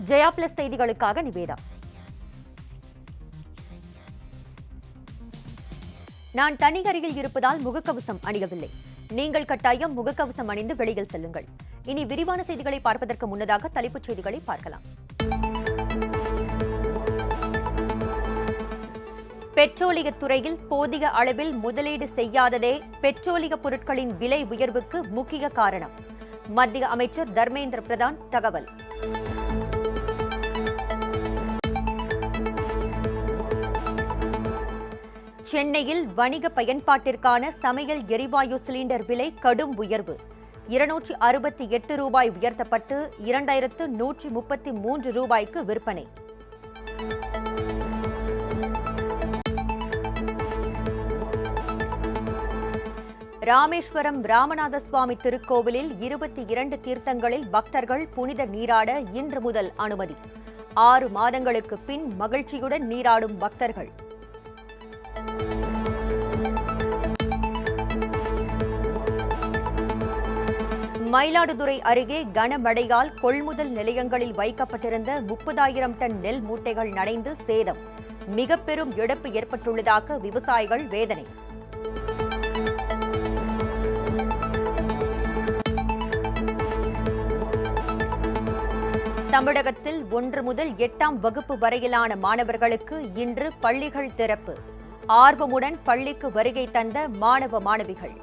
Jaya plus செய்திகளுக்காக நிவேதா. நான் தனியறையில் இருப்பதால் முகக்கவசம் அணியவில்லை. நீங்கள் கட்டாயம் முகக்கவசம் அணிந்து வெளியில் செல்லுங்கள். இனி விரிவான செய்திகளை பார்ப்பதற்கு முன்னதாக தலைப்புச் செய்திகளை பார்க்கலாம். பெட்ரோலியத் துறையில் போதிய அளவில் முதலீடு செய்யாததே பெட்ரோலிய பொருட்களின் விலை உயர்வுக்கு முக்கிய காரணம். மத்திய அமைச்சர் தர்மேந்திர பிரதான் தகவல். சென்னையில் வணிக பயன்பாட்டிற்கான சமையல் எரிவாயு சிலிண்டர் விலை கடும் உயர்வு. 268 ரூபாய் உயர்த்தப்பட்டு 2133 ரூபாய்க்கு விற்பனை. ராமேஸ்வரம் ராமநாத சுவாமி திருக்கோவிலில் 22 தீர்த்தங்களில் பக்தர்கள் புனித நீராட இன்று முதல் அனுமதி. 6 மாதங்களுக்கு பின் மகிழ்ச்சியுடன் நீராடும் பக்தர்கள். மயிலாடுதுறை அருகே கனமழையால் கொள்முதல் நிலையங்களில் வைக்கப்பட்டிருந்த 30,000 டன் நெல் மூட்டைகள் நனைந்து சேதம். மிக பெரும் இழப்பு ஏற்பட்டுள்ளதாக விவசாயிகள் வேதனை. தமிழகத்தில் 1 முதல் 8ஆம் வகுப்பு வரையிலான மாணவர்களுக்கு இன்று பள்ளிகள் திறப்பு. ஆர்வமுடன் பள்ளிக்கு வருகை தந்த மாணவ மாணவிகள்.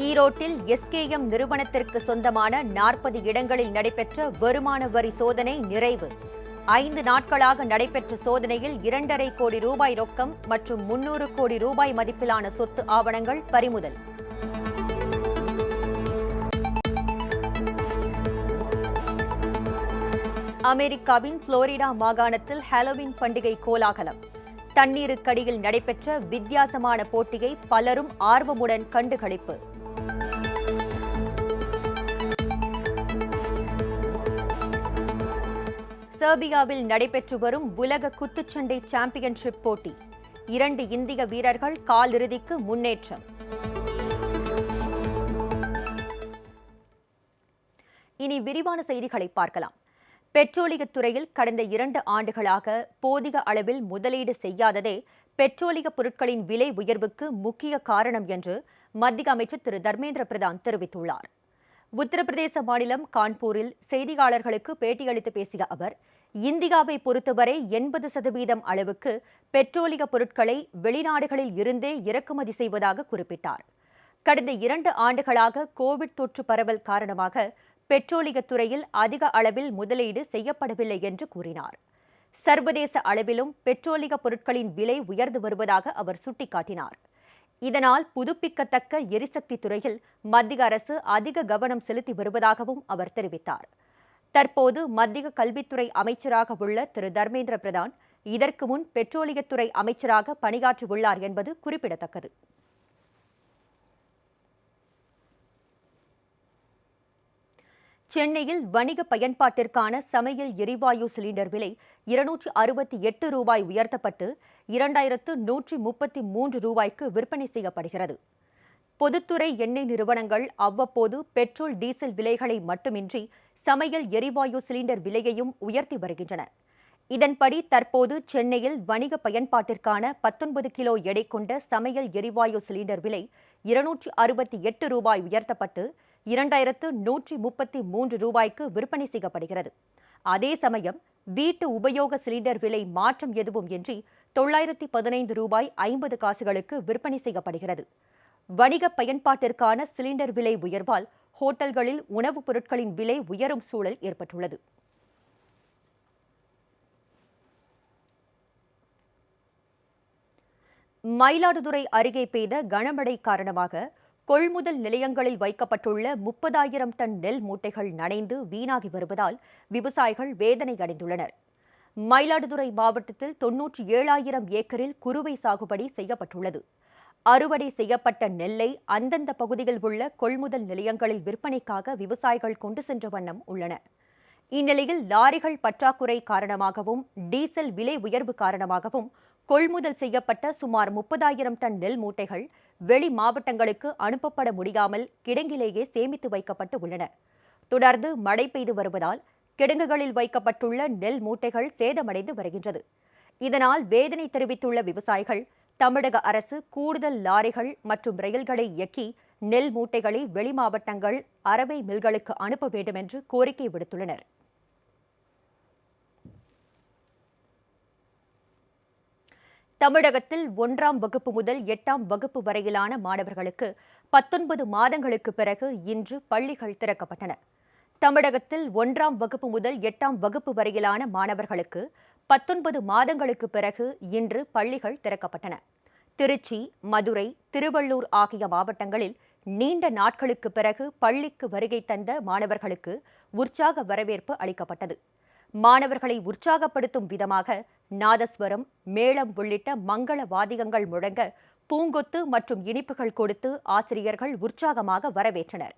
ஈரோட்டில் SKM நிறுவனத்திற்கு சொந்தமான 40 இடங்களில் நடைபெற்ற வருமான வரி சோதனை நிறைவு. 5 நாட்களாக நடைபெற்ற சோதனையில் 2.5 கோடி ரூபாய் ரொக்கம் மற்றும் 300 கோடி ரூபாய் மதிப்பிலான சொத்து ஆவணங்கள் பறிமுதல். அமெரிக்காவின் புளோரிடா மாகாணத்தில் ஹாலோவீன் பண்டிகை கோலாகலம். தண்ணீருக்கடியில் நடைபெற்ற வித்தியாசமான போட்டியை பலரும் ஆர்வமுடன் கண்டுகளிப்பு. செர்பியாவில் நடைபெற்று வரும் உலக குத்துச்சண்டை சாம்பியன்ஷிப் போட்டி. 2 இந்திய வீரர்கள் காலிறுதிக்கு முன்னேற்றம். இனி விரிவான செய்திகளை பார்க்கலாம். பெட்ரோலியத் துறையில் கடந்த 2 ஆண்டுகளாக போதிய அளவில் முதலீடு செய்யாததே பெட்ரோலிய பொருட்களின் விலை உயர்வுக்கு முக்கிய காரணம் என்று மத்திய அமைச்சர் திரு தர்மேந்திர பிரதான் தெரிவித்துள்ளார். உத்தரப்பிரதேச மாநிலம் கான்பூரில் செய்தியாளர்களுக்கு பேட்டியளித்து பேசிய அவர், இந்தியாவை பொறுத்தவரை 80% அளவுக்கு பெட்ரோலிய பொருட்களை வெளிநாடுகளில் இருந்தே இறக்குமதி செய்வதாக குறிப்பிட்டார். கடந்த 2 ஆண்டுகளாக கோவிட் தொற்று பரவல் காரணமாக பெட்ரோலியத் துறையில் அதிக அளவில் முதலீடு செய்யப்படவில்லை என்று கூறினார். சர்வதேச அளவிலும் பெட்ரோலிய பொருட்களின் விலை உயர்ந்து வருவதாக அவர் சுட்டிக்காட்டினார். இதனால் புதுப்பிக்கத்தக்க எரிசக்தி துறையில் மத்திய அரசு அதிக கவனம் செலுத்தி வருவதாகவும் அவர் தெரிவித்தார். தற்போது மத்திய கல்வித்துறை அமைச்சராக உள்ள திரு தர்மேந்திர பிரதான் இதற்கு முன் பெட்ரோலியத்துறை அமைச்சராக பணியாற்றியுள்ளார் என்பது குறிப்பிடத்தக்கது. சென்னையில் வணிக பயன்பாட்டிற்கான சமையல் எரிவாயு சிலிண்டர் விலை 268 ரூபாய் உயர்த்தப்பட்டு 2133 ரூபாய்க்கு விற்பனை செய்யப்படுகிறது. பொதுத்துறை எண்ணெய் நிறுவனங்கள் அவ்வப்போது பெட்ரோல் டீசல் விலைகளை மட்டுமின்றி சமையல் எரிவாயு சிலிண்டர் விலையையும் உயர்த்தி வருகின்றன. இதன்படி தற்போது சென்னையில் வணிக பயன்பாட்டிற்கான 19 கிலோ எடை கொண்ட சமையல் எரிவாயு சிலிண்டர் விலை 268 ரூபாய் உயர்த்தப்பட்டு 2133 ரூபாய்க்கு விற்பனை செய்யப்படுகிறது. அதே சமயம் வீட்டு உபயோக சிலிண்டர் விலை மாற்றம் எதுவும் இன்றி 915 ரூபாய் 50 காசுகளுக்கு விற்பனை செய்யப்படுகிறது. வணிக பயன்பாட்டிற்கான சிலிண்டர் விலை உயர்வால் ஹோட்டல்களில் உணவுப் பொருட்களின் விலை உயரும் சூழல் ஏற்பட்டுள்ளது. மயிலாடுதுறை அருகே பெய்த கனமழை காரணமாக கொள்முதல் நிலையங்களில் வைக்கப்பட்டுள்ள 30,000 டன் நெல் மூட்டைகள் நனைந்து வீணாகி வருவதால் விவசாயிகள் வேதனை அடைந்துள்ளனர். மயிலாடுதுறை மாவட்டத்தில் 97,000 ஏக்கரில் குறுவை சாகுபடி செய்யப்பட்டுள்ளது. அறுவடை செய்யப்பட்ட நெல்லை அந்தந்த பகுதியில் உள்ள கொள்முதல் நிலையங்களில் விற்பனைக்காக விவசாயிகள் கொண்டு சென்ற வண்ணம் உள்ளனர். இந்நிலையில் லாரிகள் பற்றாக்குறை காரணமாகவும் டீசல் விலை உயர்வு காரணமாகவும் கொள்முதல் செய்யப்பட்ட சுமார் 30,000 டன் நெல் மூட்டைகள் வெளி மாவட்டங்களுக்கு அனுப்பப்பட முடியாமல் கிடங்கிலேயே சேமித்து வைக்கப்பட்டு உள்ளன. தொடர்ந்து மழை பெய்து வருவதால் கிடங்குகளில் வைக்கப்பட்டுள்ள நெல் மூட்டைகள் சேதமடைந்து வருகின்றது. இதனால் வேதனை தெரிவித்துள்ள விவசாயிகள் தமிழக அரசு கூடுதல் லாரிகள் மற்றும் ரயில்களை இயக்கி நெல் மூட்டைகளை வெளி மாவட்டங்கள் அரவை மில்களுக்கு அனுப்ப வேண்டும் என்று கோரிக்கை விடுத்துள்ளனர். தமிழகத்தில் 1ஆம் வகுப்பு முதல் 8ஆம் வகுப்பு வரையிலான மாணவர்களுக்கு 19 மாதங்களுக்கு பிறகு இன்று பள்ளிகள் திறக்கப்பட்டன. தமிழகத்தில் 1ஆம் வகுப்பு முதல் 8ஆம் வகுப்பு வரையிலான மாணவர்களுக்கு 19 மாதங்களுக்கு பிறகு இன்று பள்ளிகள் திறக்கப்பட்டன. திருச்சி, மதுரை, திருவள்ளூர் ஆகிய மாவட்டங்களில் நீண்ட நாட்களுக்கு பிறகு பள்ளிக்கு வருகை தந்த மாணவர்களுக்கு உற்சாக வரவேற்பு அளிக்கப்பட்டது. மாணவர்களை உற்சாகப்படுத்தும் விதமாக நாதஸ்வரம், மேளம் உள்ளிட்ட மங்கள வாத்தியங்கள் முழங்க பூங்கொத்து மற்றும் இனிப்புகள் கொடுத்து ஆசிரியர்கள் உற்சாகமாக வரவேற்றனர்.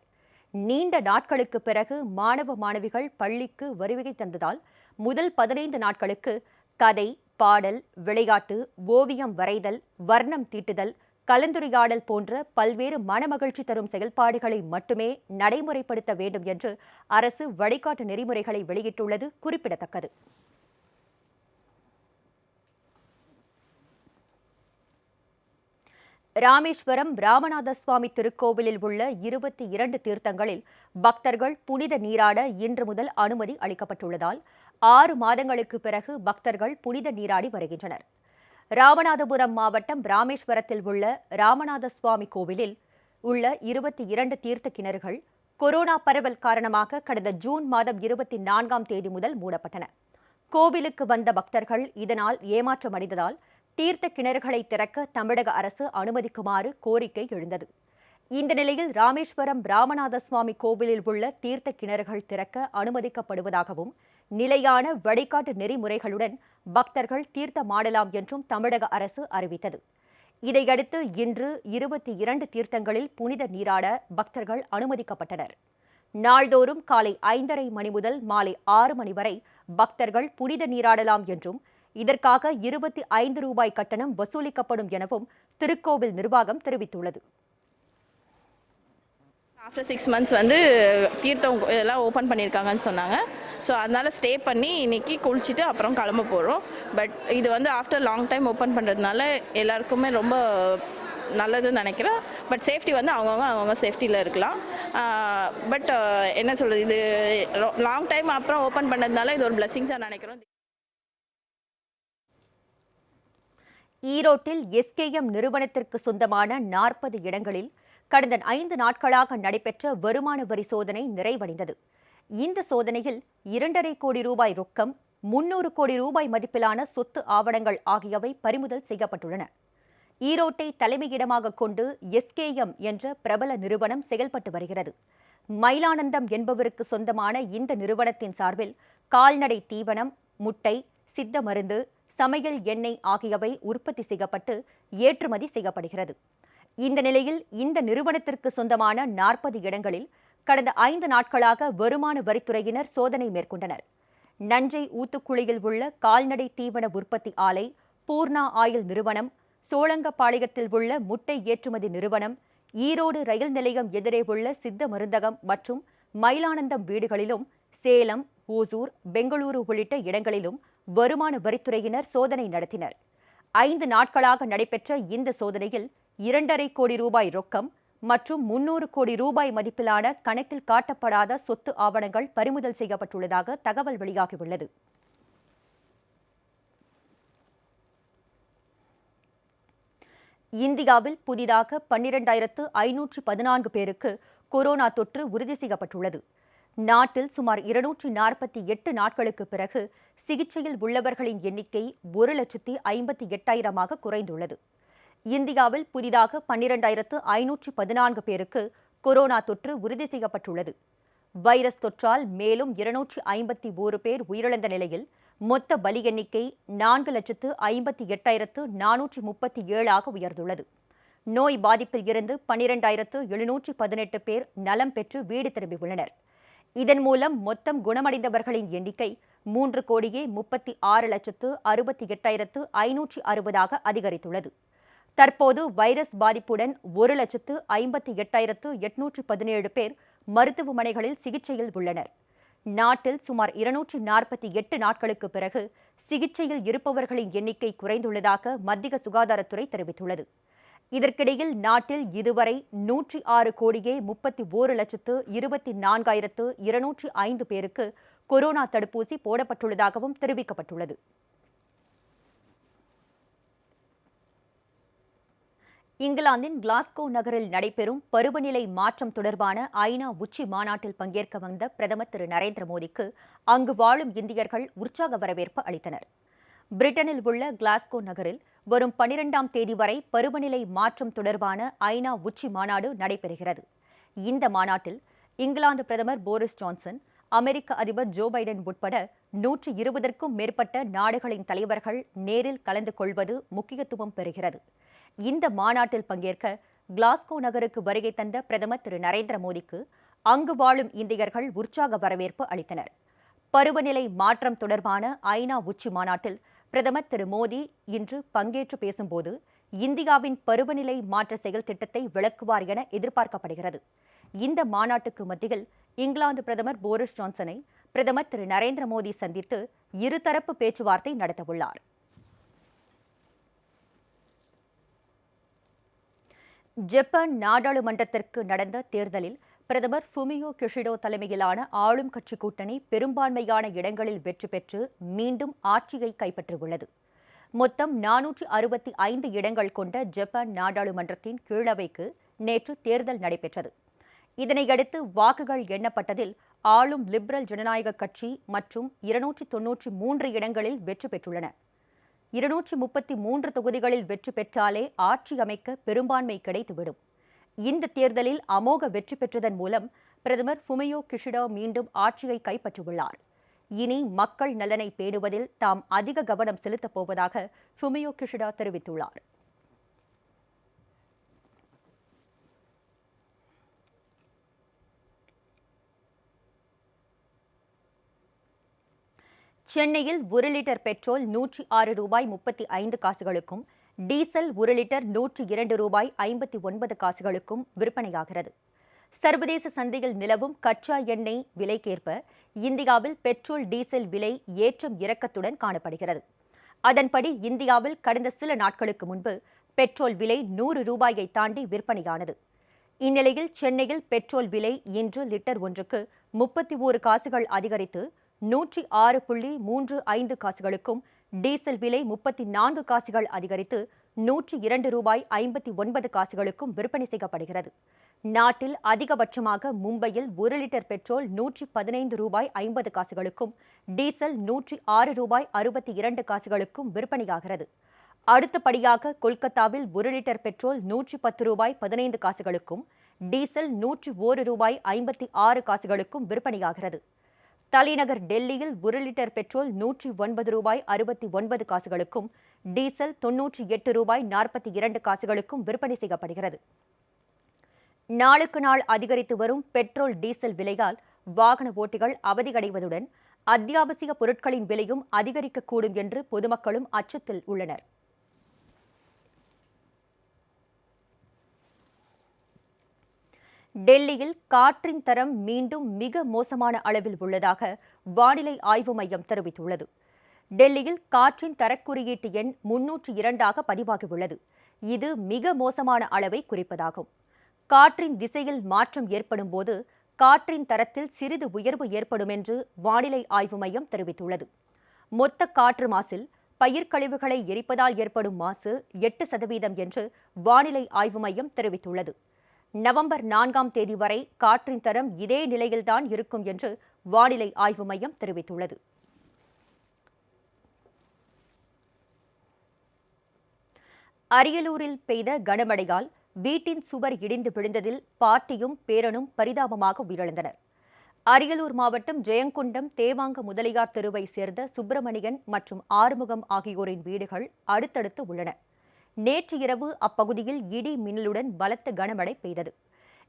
நீண்ட நாட்களுக்கு பிறகு மாணவ மாணவிகள் பள்ளிக்கு வருகை தந்ததால் முதல் 15 நாட்களுக்கு கதை, பாடல், விளையாட்டு, ஓவியம் வரைதல், வர்ணம் தீட்டுதல், கலந்துரையாடல் போன்ற பல்வேறு மனமகிழ்ச்சி தரும் செயல்பாடுகளை மட்டுமே நடைமுறைப்படுத்த வேண்டும் என்று அரசு வழிகாட்டு நெறிமுறைகளை வெளியிட்டுள்ளது குறிப்பிடத்தக்கது. ராமேஸ்வரம் ராமநாத சுவாமி திருக்கோவிலில் உள்ள 22 தீர்த்தங்களில் பக்தர்கள் புனித நீராட இன்று முதல் அனுமதி அளிக்கப்பட்டுள்ளதால் 6 மாதங்களுக்கு பிறகு பக்தர்கள் புனித நீராடி வருகின்றனர். ராமநாதபுரம் மாவட்டம் ராமேஸ்வரத்தில் உள்ள ராமநாத சுவாமி கோவிலில் உள்ள 22 தீர்த்த கிணறுகள் கொரோனா பரவல் காரணமாக கடந்த ஜூன் மாதம் 24ஆம் தேதி முதல் மூடப்பட்டன. கோவிலுக்கு வந்த பக்தர்கள் இதனால் ஏமாற்றமடைந்ததால் தீர்த்த கிணறுகளை திறக்க தமிழக அரசு அனுமதிக்குமாறு கோரிக்கை எழுந்தது. இந்த நிலையில் ராமேஸ்வரம் ராமநாத சுவாமி கோவிலில் உள்ள தீர்த்த கிணறுகள் திறக்க அனுமதிக்கப்படுவதாகவும் நிலையான வழிகாட்டு நெறிமுறைகளுடன் பக்தர்கள் தீர்த்தமாடலாம் என்றும் தமிழக அரசு அறிவித்தது. இதையடுத்து இன்று 22 தீர்த்தங்களில் புனித நீராட பக்தர்கள் அனுமதிக்கப்பட்டனர். நாள்தோறும் காலை 5:30 மணி முதல் மாலை 6 மணி வரை பக்தர்கள் புனித நீராடலாம் என்றும் இதற்காக 25 ரூபாய் கட்டணம் வசூலிக்கப்படும் எனவும் திருக்கோவில் நிர்வாகம் தெரிவித்துள்ளது. ஆஃப்டர் 6 months வந்து தீர்த்தம் எல்லாம் ஓப்பன் பண்ணியிருக்காங்கன்னு சொன்னாங்க. ஸோ அதனால் ஸ்டே பண்ணி இன்றைக்கி குளிச்சுட்டு அப்புறம் கிளம்ப போகிறோம். பட் இது வந்து ஆஃப்டர் லாங் டைம் ஓப்பன் பண்ணுறதுனால எல்லாருக்குமே ரொம்ப நல்லதுன்னு நினைக்கிறேன். பட் சேஃப்டி வந்து அவங்கவுங்க சேஃப்டியில் இருக்கலாம். பட் என்ன சொல்கிறது, இது லாங் டைம் அப்புறம் ஓப்பன் பண்ணதுனால இது ஒரு பிளெஸிங்ஸாக நினைக்கிறோம். ஈரோட்டில் எஸ்கேஎம் நிறுவனத்திற்கு சொந்தமான 40 இடங்களில் கடந்த 5 நாட்களாக நடைபெற்ற வருமான வரி சோதனை நிறைவடைந்தது. இந்த சோதனையில் 2.5 கோடி ரூபாய் ரொக்கம், 300 கோடி ரூபாய் மதிப்பிலான சொத்து ஆவணங்கள் ஆகியவை பறிமுதல் செய்யப்பட்டுள்ளன. ஈரோட்டை தலைமையிடமாக கொண்டு எஸ்கேஎம் என்ற பிரபல நிறுவனம் செயல்பட்டு வருகிறது. மயிலானந்தம் என்பவருக்கு சொந்தமான இந்த நிறுவனத்தின் சார்பில் கால்நடை தீவனம், முட்டை, சித்த மருந்து, சமையல் எண்ணெய் ஆகியவை உற்பத்தி செய்யப்பட்டு ஏற்றுமதி செய்யப்படுகிறது. இந்த நிலையில் இந்த நிறுவனத்திற்கு சொந்தமான 40 இடங்களில் கடந்த 5 நாட்களாக வருமான வரித்துறையினர் சோதனை மேற்கொண்டனர். நஞ்சை ஊத்துக்குளியில் உள்ள கால்நடை தீவன உற்பத்தி ஆலை, பூர்ணா ஆயில் நிறுவனம், சோழங்கப்பாளையத்தில் உள்ள முட்டை ஏற்றுமதி நிறுவனம், ஈரோடு ரயில் நிலையம் எதிரே உள்ள சித்த மருந்தகம் மற்றும் மயிலானந்தம் வீடுகளிலும், சேலம், ஓசூர், பெங்களூரு உள்ளிட்ட இடங்களிலும் வருமான வரித்துறையினர் சோதனை நடத்தினர். 5 நாட்களாக நடைபெற்ற இந்த சோதனையில் 2.5 கோடி ரூபாய் ரொக்கம் மற்றும் 300 கோடி ரூபாய் மதிப்பிலான கணக்கில் காட்டப்படாத சொத்து ஆவணங்கள் பறிமுதல் செய்யப்பட்டுள்ளதாக தகவல் வெளியாகியுள்ளது. இந்தியாவில் புதிதாக 12,514 பேருக்கு கொரோனா தொற்று உறுதி செய்யப்பட்டுள்ளது. நாட்டில் சுமார் 248 நாட்களுக்கு பிறகு சிகிச்சையில் உள்ளவர்களின் எண்ணிக்கை 1,58,000 குறைந்துள்ளது. இந்தியாவில் புதிதாக 12,514 பேருக்கு கொரோனா தொற்று உறுதி செய்யப்பட்டுள்ளது. வைரஸ் தொற்றால் மேலும் 251 பேர் உயிரிழந்த நிலையில் மொத்த பலி எண்ணிக்கை 4,58,437 உயர்ந்துள்ளது. நோய் பாதிப்பில் இருந்து 12,718 பேர் நலம் பெற்று வீடு திரும்பியுள்ளனர். இதன் மூலம் மொத்தம் குணமடைந்தவர்களின் எண்ணிக்கை 3,36,68,560 அதிகரித்துள்ளது. தற்போது வைரஸ் பாதிப்புடன் 1,58,817 பேர் மருத்துவமனைகளில் சிகிச்சையில் உள்ளனர். நாட்டில் சுமார் 248 நாட்களுக்கு பிறகு சிகிச்சையில் இருப்பவர்களின் எண்ணிக்கை குறைந்துள்ளதாக மத்திய சுகாதாரத்துறை தெரிவித்துள்ளது. இதற்கிடையில் நாட்டில் இதுவரை 106,31,24,205 பேருக்கு கொரோனா தடுப்பூசி போடப்பட்டுள்ளதாகவும் தெரிவிக்கப்பட்டுள்ளது. இங்கிலாந்தின் கிளாஸ்கோ நகரில் நடைபெறும் பருவநிலை மாற்றம் தொடர்பான ஐநா உச்சி மாநாட்டில் பங்கேற்க வந்த பிரதமர் திரு நரேந்திர மோடிக்கு அங்கு வாழும் இந்தியர்கள் உற்சாக வரவேற்பு அளித்தனர். பிரிட்டனில் உள்ள கிளாஸ்கோ நகரில் வரும் 12ஆம் தேதி வரை பருவநிலை மாற்றம் தொடர்பான ஐநா உச்சி மாநாடு நடைபெறுகிறது. இந்த மாநாட்டில் இங்கிலாந்து பிரதமர் போரிஸ் ஜான்சன், அமெரிக்க அதிபர் ஜோ பைடன் உட்பட 120க்கும் மேற்பட்ட நாடுகளின் தலைவர்கள் நேரில் கலந்து கொள்வது முக்கியத்துவம் பெறுகிறது. இந்த மாநாட்டில் பங்கேற்க கிளாஸ்கோ நகருக்கு வருகை தந்த பிரதமர் திரு நரேந்திர மோடிக்கு அங்கு வாழும் இந்தியர்கள் உற்சாக வரவேற்பு அளித்தனர். பருவநிலை மாற்றம் தொடர்பான ஐநா உச்சி மாநாட்டில் பிரதமர் திரு மோடி இன்று பங்கேற்று பேசும்போது இந்தியாவின் பருவநிலை மாற்ற செயல் திட்டத்தை விளக்குவார் என எதிர்பார்க்கப்படுகிறது. இந்த மாநாட்டுக்கு மத்தியில் இங்கிலாந்து பிரதமர் போரிஸ் ஜான்சனை பிரதமர் திரு நரேந்திர மோடி சந்தித்து இருதரப்பு பேச்சுவார்த்தை நடத்தவுள்ளார். ஜப்பான் நாடாளுமன்றத்திற்கு நடந்த தேர்தலில் பிரதமர் ஃபுமியோ கிஷிடோ தலைமையிலான ஆளும் கட்சி கூட்டணி பெரும்பான்மையான இடங்களில் வெற்றி பெற்று மீண்டும் ஆட்சியை கைப்பற்றியுள்ளது. மொத்தம் 465 இடங்கள் கொண்ட ஜப்பான் நாடாளுமன்றத்தின் கீழவைக்கு நேற்று தேர்தல் நடைபெற்றது. இதனையடுத்து வாக்குகள் எண்ணப்பட்டதில் ஆளும் லிபரல் ஜனநாயக கட்சி மற்றும் 293 இடங்களில் வெற்றி பெற்றுள்ளன. 233 தொகுதிகளில் வெற்றி பெற்றாலே ஆட்சி அமைக்க பெரும்பான்மை கிடைத்துவிடும். இந்த தேர்தலில் அமோக வெற்றி பெற்றதன் மூலம் பிரதமர் ஃபுமியோ கிஷிடோ மீண்டும் ஆட்சியை கைப்பற்றியுள்ளார். இனி மக்கள் நலனை பேணுவதில் தாம் அதிக கவனம் செலுத்தப் போவதாக ஃபுமியோ கிஷிடோ தெரிவித்துள்ளார். சென்னையில் 1 லிட்டர் பெட்ரோல் ₹106.35 டீசல் 1 லிட்டர் ₹102.59 விற்பனையாகிறது. சர்வதேச சந்தையில் நிலவும் கச்சா எண்ணெய் விலைக்கேற்ப இந்தியாவில் பெட்ரோல் டீசல் விலை ஏற்றம் இறக்கத்துடன் காணப்படுகிறது. அதன்படி இந்தியாவில் கடந்த சில நாட்களுக்கு முன்பு பெட்ரோல் விலை ₹100 தாண்டி விற்பனையானது. இந்நிலையில் சென்னையில் பெட்ரோல் விலை இன்று லிட்டர் ஒன்றுக்கு 31 காசுகள் அதிகரித்து 106.35 டீசல் விலை 34 காசுகள் அதிகரித்து ₹102.59 விற்பனை செய்யப்படுகிறது. நாட்டில் அதிகபட்சமாக மும்பையில் 1 லிட்டர் பெட்ரோல் ₹115.50 டீசல் ₹106.62 விற்பனையாகிறது. அடுத்தபடியாக கொல்கத்தாவில் 1 லிட்டர் பெட்ரோல் ₹110.15 டீசல் ₹101.56 விற்பனையாகிறது. தலைநகர் டெல்லியில் 1 லிட்டர் பெட்ரோல் ₹109.69 டீசல் ₹98.42 விற்பனை செய்யப்படுகிறது. நாளுக்கு நாள் அதிகரித்து வரும் பெட்ரோல் டீசல் விலையால் வாகன ஓட்டிகள் அவதியடைவதுடன் அத்தியாவசிய பொருட்களின் விலையும் அதிகரிக்கக்கூடும் என்று பொதுமக்களும் அச்சத்தில் உள்ளனர். டெல்லியில் காற்றின் தரம் மீண்டும் மிக மோசமான அளவில் உள்ளதாக வானிலை ஆய்வு மையம் தெரிவித்துள்ளது. டெல்லியில் காற்றின் தரக்குறியீட்டு எண் 302 பதிவாகியுள்ளது. இது மிக மோசமான அளவை குறிப்பதாகும். காற்றின் திசையில் மாற்றம் ஏற்படும் போது காற்றின் தரத்தில் சிறிது உயர்வு ஏற்படும் என்று வானிலை ஆய்வு மையம் தெரிவித்துள்ளது. மொத்த காற்று மாசில் பயிர்க்கழிவுகளை எரிப்பதால் ஏற்படும் மாசு 8% என்று வானிலை ஆய்வு மையம் தெரிவித்துள்ளது. நவம்பர் 4ஆம் தேதி வரை காற்றின் தரம் இதே நிலையில்தான் இருக்கும் என்று வானிலை ஆய்வு மையம் தெரிவித்துள்ளது. அரியலூரில் பெய்த கனமழையால் வீட்டின் சுவர் இடிந்து விழுந்ததில் பாட்டியும் பேரனும் பரிதாபமாக உயிரிழந்தனர். அரியலூர் மாவட்டம் ஜெயங்கொண்டம் தேவாங்க முதலியார் தெருவை சேர்ந்த சுப்பிரமணியன் மற்றும் ஆறுமுகம் ஆகியோரின் வீடுகள் அடுத்தடுத்து உள்ளன. நேற்று இரவு அப்பகுதியில் இடி மின்னலுடன் பலத்த கனமழை பெய்தது.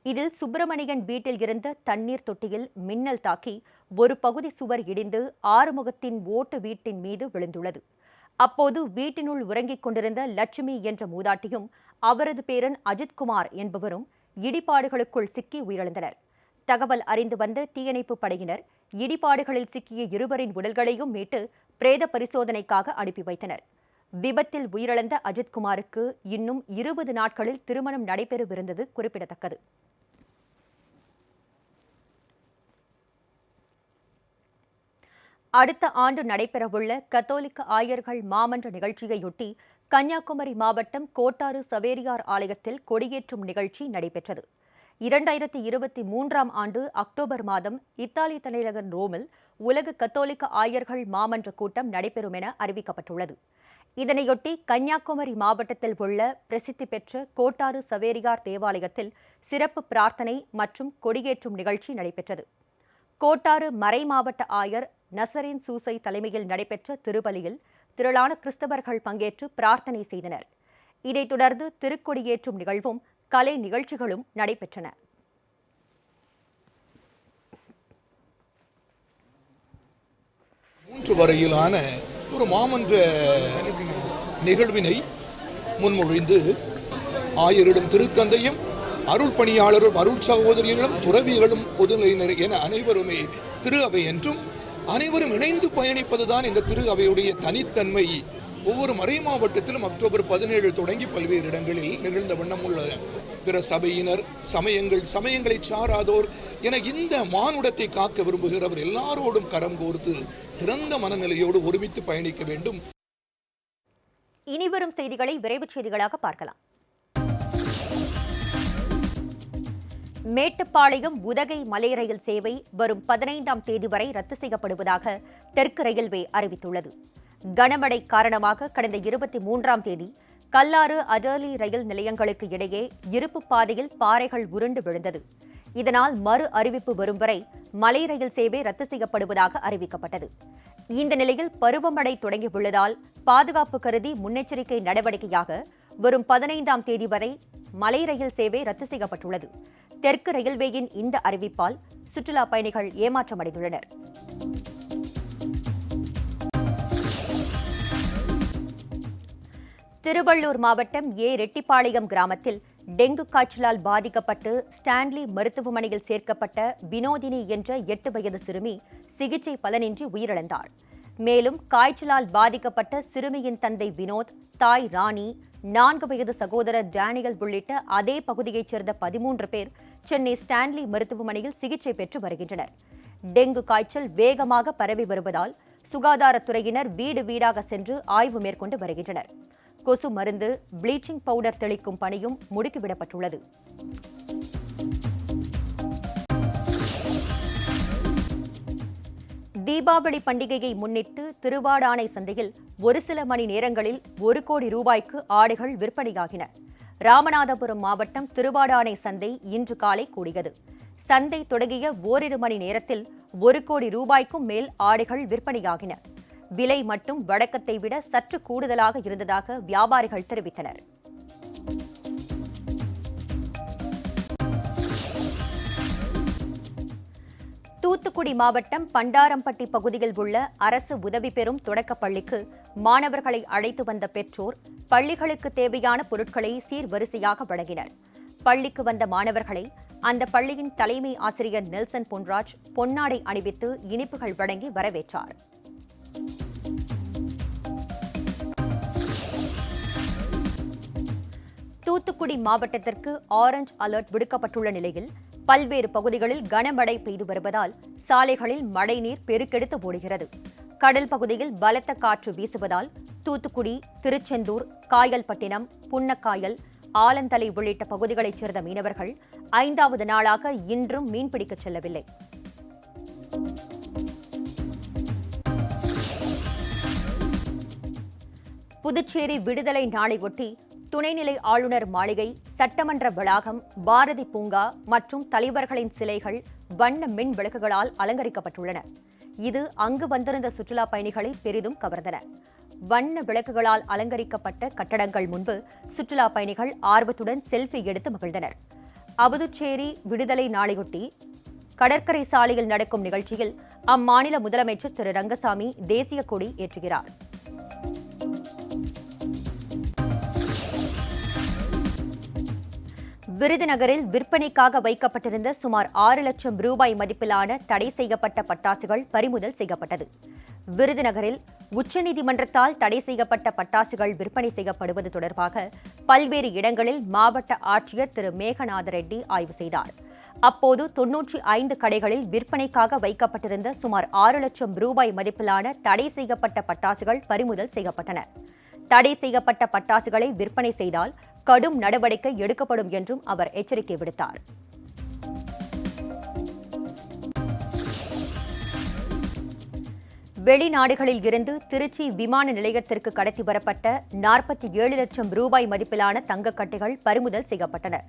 இதில் சுப்பிரமணியன் வீட்டில் இருந்த தண்ணீர் தொட்டியில் மின்னல் தாக்கி ஒரு பகுதி சுவர் இடிந்து ஆறுமுகத்தின் ஓட்டு வீட்டின் மீது விழுந்துள்ளது. அப்போது வீட்டினுள் உறங்கிக் கொண்டிருந்த லட்சுமி என்ற மூதாட்டியும் அவரது பேரன் அஜித்குமார் என்பவரும் இடிபாடுகளுக்குள் சிக்கி உயிரிழந்தனர். தகவல் அறிந்து வந்த தீயணைப்பு படையினர் இடிபாடுகளில் சிக்கிய இருவரின் உடல்களையும் மீட்டு பிரேத பரிசோதனைக்காக அனுப்பி வைத்தனர். விபத்தில் உயிரிழந்த அஜித்குமாருக்கு இன்னும் 20 நாட்களில் திருமணம் நடைபெறவிருந்தது குறிப்பிடத்தக்கது. அடுத்த ஆண்டு நடைபெறவுள்ள கத்தோலிக்க ஆயர்கள் மாமன்ற நிகழ்ச்சியையொட்டி கன்னியாகுமரி மாவட்டம் கோட்டாறு சவேரியார் ஆலயத்தில் கொடியேற்றும் நிகழ்ச்சி நடைபெற்றது. 2023ஆம் ஆண்டு அக்டோபர் மாதம் இத்தாலி தலைநகர் ரோமில் உலக கத்தோலிக்க ஆயர்கள் மாமன்ற கூட்டம் நடைபெறும் என அறிவிக்கப்பட்டுள்ளது. இதனையொட்டி கன்னியாகுமரி மாவட்டத்தில் உள்ள பிரசித்தி பெற்ற கோட்டாறு சவேரியார் தேவாலயத்தில் சிறப்பு பிரார்த்தனை மற்றும் கொடியேற்றும் நிகழ்ச்சி நடைபெற்றது. கோட்டாறு மறை மாவட்ட ஆயர் நசரேன் சூசை தலைமையில் நடைபெற்ற திருப்பலியில் திரளான கிறிஸ்தவர்கள் பங்கேற்று பிரார்த்தனை செய்தனர். இதைத் தொடர்ந்து திருக்கொடியேற்றும் நிகழ்வும் கலை நிகழ்ச்சிகளும் நடைபெற்றன. வரையிலான ஒரு மாமன்ற நிகழ்வினை முன்மொழிந்து ஆயரிடம் திருத்தந்தையும் அருள் பணியாளரும் அருள் சகோதரிகளும் துறவிகளும் பொதுநிலையினர் என அனைவருமே திரு அவை என்றும் அனைவரும் இணைந்து பயணிப்பதுதான் இந்த திரு அவையுடைய தனித்தன்மை. ஒவ்வொரு மறை மாவட்டத்திலும் அக்டோபர் 17 தொடங்கி பல்வேறு இடங்களில் நிகழ்ந்த வண்ணம் உள்ள பிற சபையினர் சமயங்களை சாராதோர் என இந்த மானுடத்தை காக்க விரும்புகிறவர் எல்லாரோடும் கரம் கோர்த்து திறந்த மனநிலையோடு ஒருமித்து பயணிக்க வேண்டும். இனிவரும் செய்திகளை விரைவுச் செய்திகளாக பார்க்கலாம். மேட்டுப்பாளையம் உதகை மலை ரயில் சேவை வரும் 15ஆம் தேதி வரை ரத்து செய்யப்படுவதாக தெற்கு ரயில்வே அறிவித்துள்ளது. கனமழை காரணமாக கடந்த 23ஆம் தேதி கல்லாறு அடர்லி ரயில் நிலையங்களுக்கு இடையே இருப்பு பாதையில் பாறைகள் உருண்டு விழுந்தது. இதனால் மறு அறிவிப்பு வரும் வரை மலை ரயில் சேவை ரத்து செய்யப்படுவதாக அறிவிக்கப்பட்டது. இந்த நிலையில் பருவமழை தொடங்கியுள்ளதால் பாதுகாப்பு கருதி முன்னெச்சரிக்கை நடவடிக்கையாக வரும் 15ஆம் தேதி வரை மலை ரயில் சேவை ரத்து செய்யப்பட்டுள்ளது. தெற்கு ரயில்வேயின் இந்த அறிவிப்பால் சுற்றுலா பயணிகள் ஏமாற்றமடைந்துள்ளனர். திருவள்ளூர் மாவட்டம் ரெட்டிப்பாளையம் கிராமத்தில் டெங்கு காய்ச்சலால் பாதிக்கப்பட்டு ஸ்டான்லி மருத்துவமனையில் சேர்க்கப்பட்ட வினோதினி என்ற 8 வயது சிறுமி சிகிச்சை பலனின்றி உயிரிழந்தார். மேலும் காய்ச்சலால் பாதிக்கப்பட்ட சிறுமியின் தந்தை வினோத், தாய் ராணி, 4 வயது சகோதரர் டேனியல் உள்ளிட்ட அதே பகுதியைச் சேர்ந்த 13 பேர் சென்னை ஸ்டான்லி மருத்துவமனையில் சிகிச்சை பெற்று வருகின்றனர். டெங்கு காய்ச்சல் வேகமாக பரவி வருவதால் சுகாதாரத்துறையினர் வீடு வீடாக சென்று ஆய்வு மேற்கொண்டு வருகின்றனர். கொசு மருந்து, ப்ளீச்சிங் பவுடர் தெளிக்கும் பணியும் முடுக்கிவிடப்பட்டுள்ளது. தீபாவளி பண்டிகையை முன்னிட்டு திருவாடானை சந்தையில் ஒரு சில மணி நேரங்களில் 1 கோடி ரூபாய்க்கு ஆடுகள் விற்பனையாகின. ராமநாதபுரம் மாவட்டம் திருவாடானை சந்தை இன்று காலை கூடியது. சந்தை தொடங்கிய ஓரிரு மணி நேரத்தில் 1 கோடி ரூபாய்க்கும் மேல் ஆடுகள் விற்பனையாகின. விலை மட்டும் வழக்கத்தை விட சற்று கூடுதலாக இருந்ததாக வியாபாரிகள் தெரிவித்தனர். தூத்துக்குடி மாவட்டம் பண்டாரம்பட்டி பகுதியில் உள்ள அரசு உதவி பெறும் தொடக்கப் பள்ளிக்கு மாணவர்களை அழைத்து வந்த பெற்றோர் பள்ளிகளுக்கு தேவையான பொருட்களை சீர்வரிசையாக வழங்கினர். பள்ளிக்கு வந்த மாணவர்களை அந்த பள்ளியின் தலைமை ஆசிரியர் நெல்சன் பொன்ராஜ் பொன்னாடை அணிவித்து இனிப்புகள் வழங்கி வரவேற்றார். தூத்துக்குடி மாவட்டத்திற்கு ஆரஞ்ச் அலர்ட் விடுக்கப்பட்டுள்ள நிலையில் பல்வேறு பகுதிகளில் கனமழை பெய்து வருவதால் சாலைகளில் மழைநீர் பெருக்கெடுத்து ஓடுகிறது. கடல் பகுதியில் பலத்த காற்று வீசுவதால் தூத்துக்குடி, திருச்செந்தூர், காயல்பட்டினம், புன்னக்காயல், ஆலந்தலை உள்ளிட்ட பகுதிகளைச் சேர்ந்த மீனவர்கள் 5வது நாளாக இன்றும் மீன்பிடிக்கச் செல்லவில்லை. புதுச்சேரி விடுதலை நாளையொட்டி துணைநிலை ஆளுநர் மாளிகை, சட்டமன்ற வளாகம், பாரதி பூங்கா மற்றும் தலைவர்களின் சிலைகள் வண்ண மின் விளக்குகளால் அலங்கரிக்கப்பட்டுள்ளன. இது அங்கு வந்திருந்த சுற்றுலா பயணிகளை பெரிதும் கவர்ந்தன. வண்ண விளக்குகளால் அலங்கரிக்கப்பட்ட கட்டடங்கள் முன்பு சுற்றுலா பயணிகள் ஆர்வத்துடன் செல்ஃபி எடுத்து மகிழ்ந்தனர். புதுச்சேரி விடுதலை நாளையொட்டி கடற்கரை சாலையில் நடக்கும் நிகழ்ச்சியில் அம்மாநில முதலமைச்சர் திரு ரங்கசாமி தேசிய கொடி ஏற்றுகிறார். விருதுநகரில் விற்பனைக்காக வைக்கப்பட்டிருந்த சுமார் 6 லட்சம் ரூபாய் மதிப்பிலான தடை செய்யப்பட்ட பட்டாசுகள் பறிமுதல் செய்யப்பட்டது. விருதுநகரில் உச்சநீதிமன்றத்தால் தடை செய்யப்பட்ட பட்டாசுகள் விற்பனை செய்யப்படுவது தொடர்பாக பல்வேறு இடங்களில் மாவட்ட ஆட்சியர் திரு மேகநாத ரெட்டி ஆய்வு செய்தார். அப்போது 95 கடைகளில் விற்பனைக்காக வைக்கப்பட்டிருந்த சுமார் 6 லட்சம் ரூபாய் மதிப்பிலான தடை செய்யப்பட்ட பட்டாசுகள் பறிமுதல் செய்யப்பட்டன. தடை செய்யப்பட்ட பட்டாசுகளை விற்பனை செய்தால் கடும் நடவடிக்கை எடுக்கப்படும் என்றும் அவர் எச்சரிக்கை விடுத்தார். வெளிநாடுகளில் இருந்து திருச்சி விமான நிலையத்திற்கு கடத்தி வரப்பட்ட 47 லட்சம் ரூபாய் மதிப்பிலான தங்கக்கட்டிகள் பறிமுதல் செய்யப்பட்டன.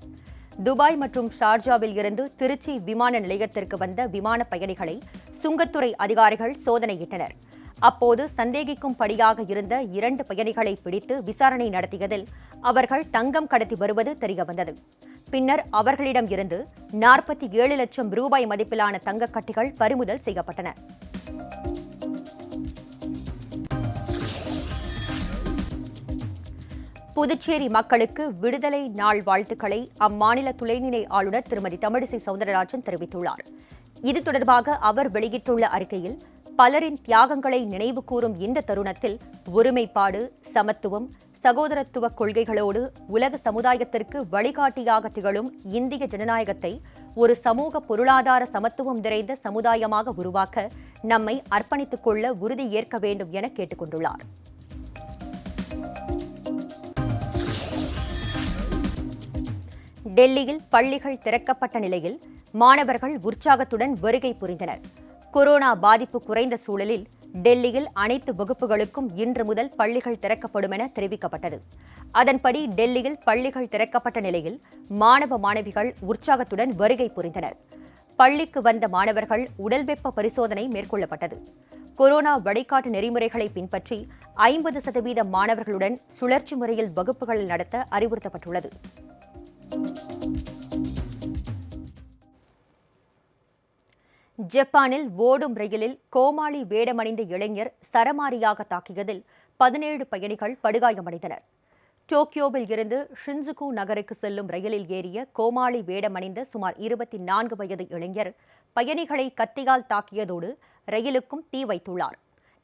துபாய் மற்றும் ஷார்ஜாவில் இருந்து திருச்சி விமான நிலையத்திற்கு வந்த விமான பயணிகளை சுங்கத்துறை அதிகாரிகள் சோதனையிட்டனர். அப்போது சந்தேகிக்கும்படியாக இருந்த 2 பயணிகளை பிடித்து விசாரணை நடத்தியதில் அவர்கள் தங்கம் கடத்தி வருவது தெரியவந்தது. பின்னர் அவர்களிடம் இருந்து 47 லட்சம் ரூபாய் மதிப்பிலான தங்கக்கட்டிகள் பறிமுதல் செய்யப்பட்டன. புதுச்சேரி மக்களுக்கு விடுதலை நாள் வாழ்த்துக்களை அம்மாநில துணைநிலை ஆளுநர் திருமதி தமிழிசை சவுந்தரராஜன் தெரிவித்துள்ளார். இது தொடர்பாக அவர் வெளியிட்டுள்ள அறிக்கையில், பலரின் தியாகங்களை நினைவு கூறும் இந்த தருணத்தில் ஒருமைப்பாடு, சமத்துவம், சகோதரத்துவ கொள்கைகளோடு உலக சமுதாயத்திற்கு வழிகாட்டியாக திகழும் இந்திய ஜனநாயகத்தை ஒரு சமூக பொருளாதார சமத்துவம் நிறைந்த சமுதாயமாக உருவாக்க நம்மை அர்ப்பணித்துக் கொள்ள உறுதி ஏற்க வேண்டும் என கேட்டுக் கொண்டுள்ளார். டெல்லியில் பள்ளிகள் திறக்கப்பட்ட நிலையில் மாணவர்கள் உற்சாகத்துடன் வருகை புரிந்தனர். கொரோனா பாதிப்பு குறைந்த சூழலில் டெல்லியில் அனைத்து வகுப்புகளுக்கும் இன்று முதல் பள்ளிகள் திறக்கப்படும் என தெரிவிக்கப்பட்டது. அதன்படி டெல்லியில் பள்ளிகள் திறக்கப்பட்ட நிலையில் மாணவ மாணவிகள் உற்சாகத்துடன் வருகை புரிந்தனர். பள்ளிக்கு வந்த மாணவர்கள் உடல் வெப்ப பரிசோதனை மேற்கொள்ளப்பட்டது. கொரோனா வழிகாட்டு நெறிமுறைகளை பின்பற்றி 50% மாணவர்களுடன் சுழற்சி முறையில் வகுப்புகள் நடத்த அறிவுறுத்தப்பட்டுள்ளது. ஜப்பானில் ஓடும் ரயிலில் கோமாளி வேடமணிந்த இளைஞர் சரமாரியாக தாக்கியதில் 17 பயணிகள் படுகாயமடைந்தனர். டோக்கியோவில் இருந்து ஷின்ஜுகு நகருக்கு செல்லும் ரயிலில் ஏறிய கோமாளி வேடமணிந்த சுமார் 24 வயது இளைஞர் பயணிகளை கத்தியால் தாக்கியதோடு ரயிலுக்கும் தீ வைத்துள்ளார்.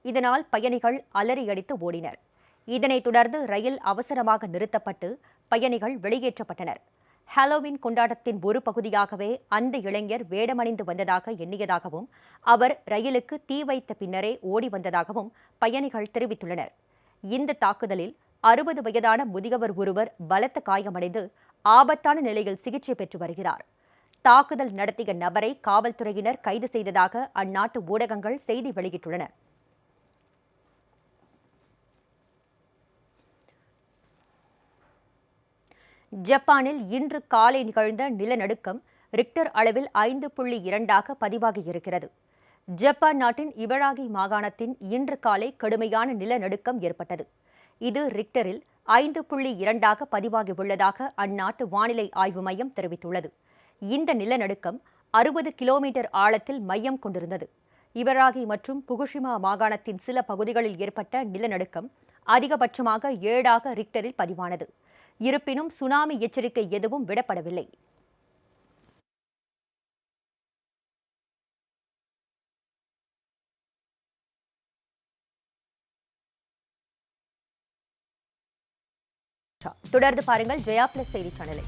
இதனால் பயணிகள் அலறியடித்து ஓடினர். இதனைத் தொடர்ந்து ரயில் அவசரமாக நிறுத்தப்பட்டு பயணிகள் வெளியேற்றப்பட்டனர். ஹாலோவின் கொண்டாட்டத்தின் ஒரு பகுதியாகவே அந்த இளைஞர் வேடமணிந்து வந்ததாக எண்ணியதாகவும் அவர் ரயிலுக்கு தீ வைத்த பின்னரே ஓடி வந்ததாகவும் பயணிகள் தெரிவித்துள்ளனர். இந்த தாக்குதலில் 60 வயதான முதியவர் ஒருவர் பலத்த காயமடைந்து ஆபத்தான நிலையில் சிகிச்சை பெற்று வருகிறார். தாக்குதல் நடத்திய நபரை காவல்துறையினர் கைது செய்ததாக அந்நாட்டு ஊடகங்கள் செய்தி வெளியிட்டுள்ளன. ஜப்பானில் இன்று காலை நிகழ்ந்த நிலநடுக்கம் ரிக்டர் அளவில் 5.2 பதிவாகியிருக்கிறது. ஜப்பான் நாட்டின் இவராகி மாகாணத்தின் இன்று காலை கடுமையான நிலநடுக்கம் ஏற்பட்டது. இது ரிக்டரில் 5.2 பதிவாகியுள்ளதாக அந்நாட்டு வானிலை ஆய்வு மையம் தெரிவித்துள்ளது. இந்த நிலநடுக்கம் 60 கிலோமீட்டர் ஆழத்தில் மையம் கொண்டிருந்தது. இவராகி மற்றும் புகுஷிமா மாகாணத்தின் சில பகுதிகளில் ஏற்பட்ட நிலநடுக்கம் அதிகபட்சமாக 7 ரிக்டரில் பதிவானது. இருப்பினும் சுனாமி எச்சரிக்கை எதுவும் விடப்படவில்லை. தொடர்ந்து பாருங்கள் ஜெயா பிளஸ் செய்தி சேனலை.